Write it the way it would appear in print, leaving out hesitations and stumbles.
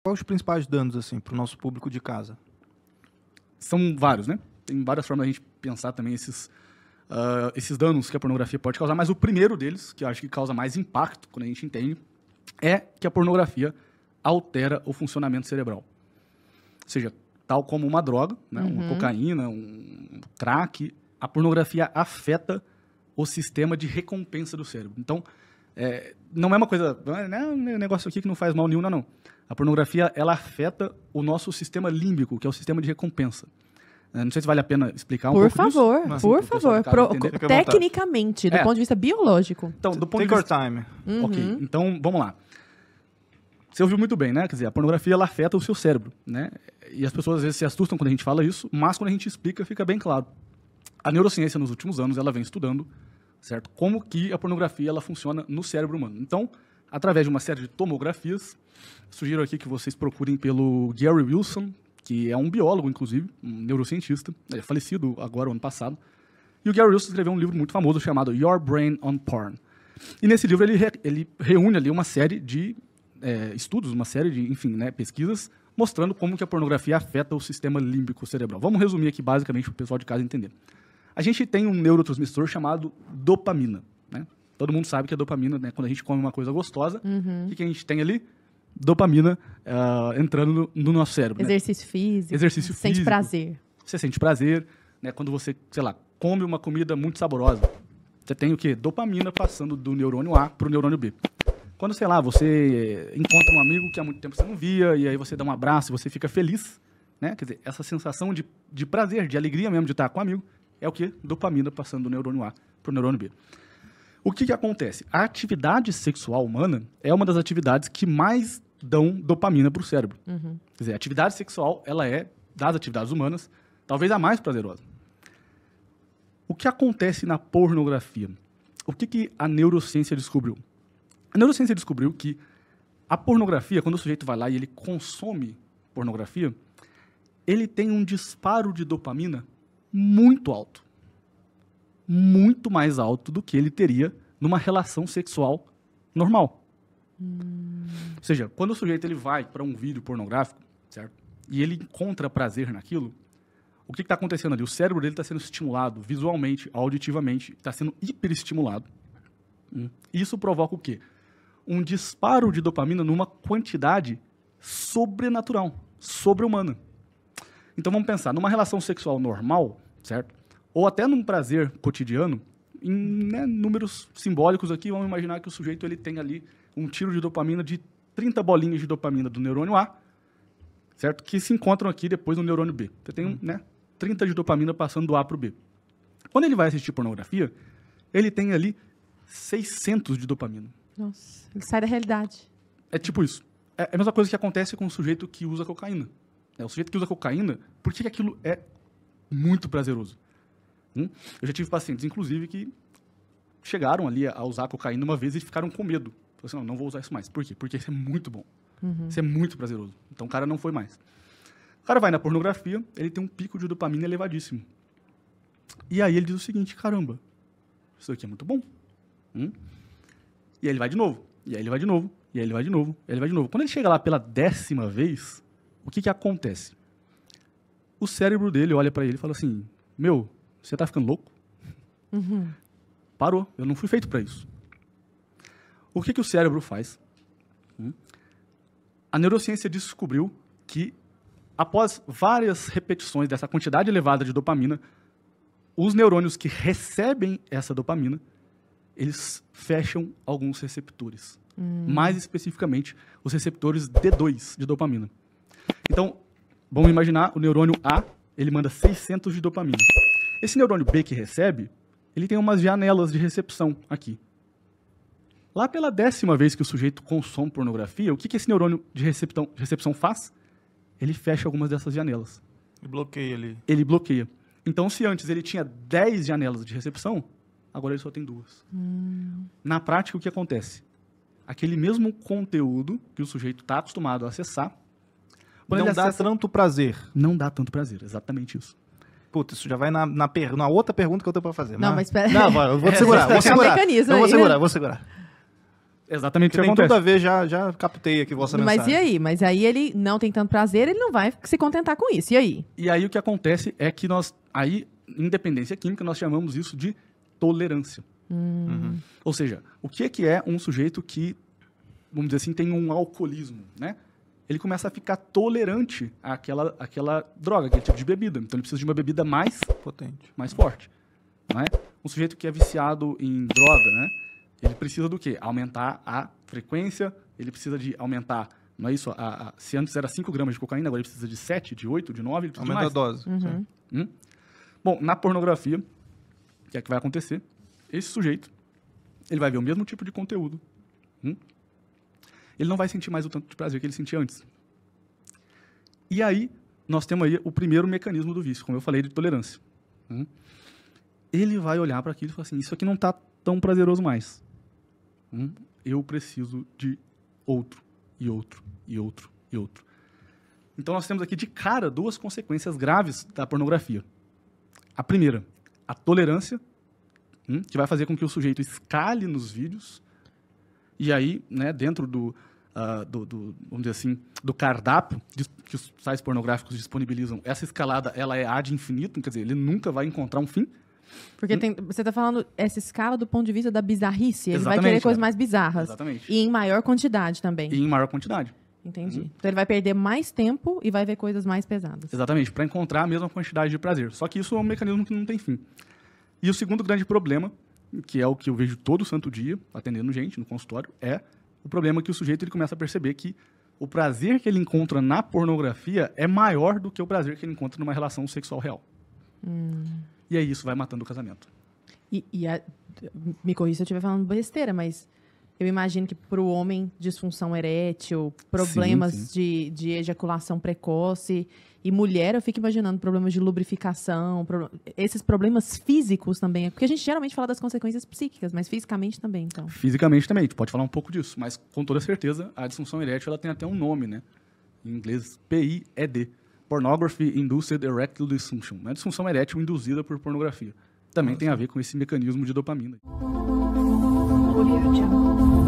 Quais os principais danos, assim, para o nosso público de casa? São vários, né? Tem várias formas da gente pensar também esses danos que a pornografia pode causar, mas o primeiro deles, que eu acho que causa mais impacto quando a gente entende, é que a pornografia altera o funcionamento cerebral. Ou seja, tal como uma droga, né? Uma cocaína, um crack, a pornografia afeta o sistema de recompensa do cérebro. Então, não é uma coisa, não é um negócio aqui que não faz mal nenhum, não. A pornografia, ela afeta o nosso sistema límbico, que é o sistema de recompensa. Não sei se vale a pena explicar um pouco disso. Por favor. Tecnicamente, do ponto de vista biológico. Então, do ponto Take de vista... your time. Ok, então vamos lá. Você ouviu muito bem, né? Quer dizer, a pornografia, ela afeta o seu cérebro, né? E as pessoas às vezes se assustam quando a gente fala isso, mas quando a gente explica, fica bem claro. A neurociência, nos últimos anos, ela vem estudando, certo? Como que a pornografia, ela funciona no cérebro humano. Então, através de uma série de tomografias, sugiro aqui que vocês procurem pelo Gary Wilson, que é um biólogo, inclusive, um neurocientista, ele é falecido agora, ano passado. E o Gary Wilson escreveu um livro muito famoso chamado Your Brain on Porn. E nesse livro ele reúne ali uma série de estudos, uma série de, enfim, né, pesquisas, mostrando como que a pornografia afeta o sistema límbico cerebral. Vamos resumir aqui basicamente para o pessoal de casa entender. A gente tem um neurotransmissor chamado dopamina, né? Todo mundo sabe que a dopamina, né, quando a gente come uma coisa gostosa, o que a gente tem ali? Dopamina entrando no nosso cérebro. Exercício físico. Exercício físico. Sente prazer. Você sente prazer, né? Quando você, sei lá, come uma comida muito saborosa. Você tem o quê? Dopamina passando do neurônio A para o neurônio B. Quando, sei lá, você encontra um amigo que há muito tempo você não via, e aí você dá um abraço e você fica feliz, né? Quer dizer, essa sensação de prazer, de alegria mesmo de estar com o amigo, é o quê? Dopamina passando do neurônio A para o neurônio B. O que acontece? A atividade sexual humana é uma das atividades que mais dão dopamina para o cérebro. Quer dizer, a atividade sexual, ela é, das atividades humanas, talvez a mais prazerosa. O que acontece na pornografia? O que a neurociência descobriu? A neurociência descobriu que a pornografia, quando o sujeito vai lá e ele consome pornografia, ele tem um disparo de dopamina muito alto. Muito mais alto do que ele teria numa relação sexual normal. Ou seja, quando o sujeito ele vai para um vídeo pornográfico, certo? E ele encontra prazer naquilo, o que está acontecendo ali? O cérebro dele está sendo estimulado visualmente, auditivamente, está sendo hiperestimulado. Isso provoca o quê? Um disparo de dopamina numa quantidade sobrenatural, sobre-humana. Então vamos pensar, numa relação sexual normal, certo? Ou até num prazer cotidiano, em números simbólicos aqui, vamos imaginar que o sujeito ele tem ali um tiro de dopamina de 30 bolinhas de dopamina do neurônio A, certo? Que se encontram aqui depois no neurônio B. Você tem 30 de dopamina passando do A para o B. Quando ele vai assistir pornografia, ele tem ali 600 de dopamina. Nossa, ele sai da realidade. É tipo isso. É a mesma coisa que acontece com o sujeito que usa cocaína. O sujeito que usa cocaína, por que aquilo é muito prazeroso? Eu já tive pacientes, inclusive, que chegaram ali a usar cocaína uma vez e ficaram com medo. Falaram assim, não vou usar isso mais. Por quê? Porque isso é muito bom. Isso é muito prazeroso. Então o cara não foi mais. O cara vai na pornografia, ele tem um pico de dopamina elevadíssimo. E aí ele diz o seguinte, caramba, isso aqui é muito bom. E aí ele vai de novo, e aí ele vai de novo, e aí ele vai de novo, e aí ele vai de novo. Quando ele chega lá pela 10ª vez, o que acontece? O cérebro dele olha para ele e fala assim, meu, você tá ficando louco? Parou, eu não fui feito para isso. O que o cérebro faz? A neurociência descobriu que, após várias repetições dessa quantidade elevada de dopamina, os neurônios que recebem essa dopamina, eles fecham alguns receptores. Mais especificamente, os receptores D2 de dopamina. Então, vamos imaginar o neurônio A, ele manda 600 de dopamina. Esse neurônio B que recebe, ele tem umas janelas de recepção aqui. Lá pela 10ª vez que o sujeito consome pornografia, o que esse neurônio de recepção faz? Ele fecha algumas dessas janelas. Ele bloqueia ali. Ele bloqueia. Então, se antes ele tinha 10 janelas de recepção, agora ele só tem 2. Na prática, o que acontece? Aquele mesmo conteúdo que o sujeito está acostumado a acessar, não dá tanto prazer. Não dá tanto prazer, exatamente isso. Puta, isso já vai na outra pergunta que eu tenho para fazer. Não, mas espera. Não, eu vou te segurar, vou segurar. Mecanismo eu aí, vou segurar. Exatamente o que tem acontece. tudo a ver, já captei aqui vossa mensagem. Mas e aí? Mas aí ele não tem tanto prazer, ele não vai se contentar com isso. E aí? E aí o que acontece é que em dependência química, nós chamamos isso de tolerância. Ou seja, o que é um sujeito que, vamos dizer assim, tem um alcoolismo, né? Ele começa a ficar tolerante àquela droga, aquele tipo de bebida. Então ele precisa de uma bebida mais potente, mais forte. Não é? Um sujeito que é viciado em droga, né? Ele precisa do quê? Aumentar a frequência, ele precisa de aumentar, não é isso? Se antes era 5 gramas de cocaína, agora ele precisa de 7, de 8, de 9, ele precisa aumenta de mais. a dose. Bom, na pornografia, o que é que vai acontecer? Esse sujeito, ele vai ver o mesmo tipo de conteúdo. Ele não vai sentir mais o tanto de prazer que ele sentia antes. E aí, nós temos aí o primeiro mecanismo do vício, como eu falei, de tolerância. Ele vai olhar para aquilo e falar assim, isso aqui não está tão prazeroso mais. Eu preciso de outro, e outro, e outro, e outro. Então, nós temos aqui de cara 2 consequências graves da pornografia. A primeira, a tolerância, que vai fazer com que o sujeito escale nos vídeos, e aí, né, dentro vamos dizer assim, do cardápio que os sites pornográficos disponibilizam, essa escalada ela é ad infinitum, quer dizer, ele nunca vai encontrar um fim. Porque você está falando essa escala do ponto de vista da bizarrice, ele Exatamente, vai querer coisas mais bizarras. Exatamente. E em maior quantidade também. E em maior quantidade. Entendi. Então ele vai perder mais tempo e vai ver coisas mais pesadas. Exatamente, para encontrar a mesma quantidade de prazer. Só que isso é um mecanismo que não tem fim. E o segundo grande problema, que é o que eu vejo todo santo dia, atendendo gente no consultório, é o problema que o sujeito ele começa a perceber que o prazer que ele encontra na pornografia é maior do que o prazer que ele encontra numa relação sexual real. E aí isso vai matando o casamento. Me corrija se eu estiver falando besteira, mas eu imagino que para o homem, disfunção erétil, problemas de ejaculação precoce, e mulher, eu fico imaginando problemas de lubrificação, esses problemas físicos também. Porque a gente geralmente fala das consequências psíquicas, mas fisicamente também, então. Fisicamente também, a gente pode falar um pouco disso, mas com toda certeza a disfunção erétil ela tem até um nome, né? Em inglês, PIED. Pornography Induced Erectile Dysfunction. É a disfunção erétil induzida por pornografia. Também tem a ver com esse mecanismo de dopamina. Audio Jungle.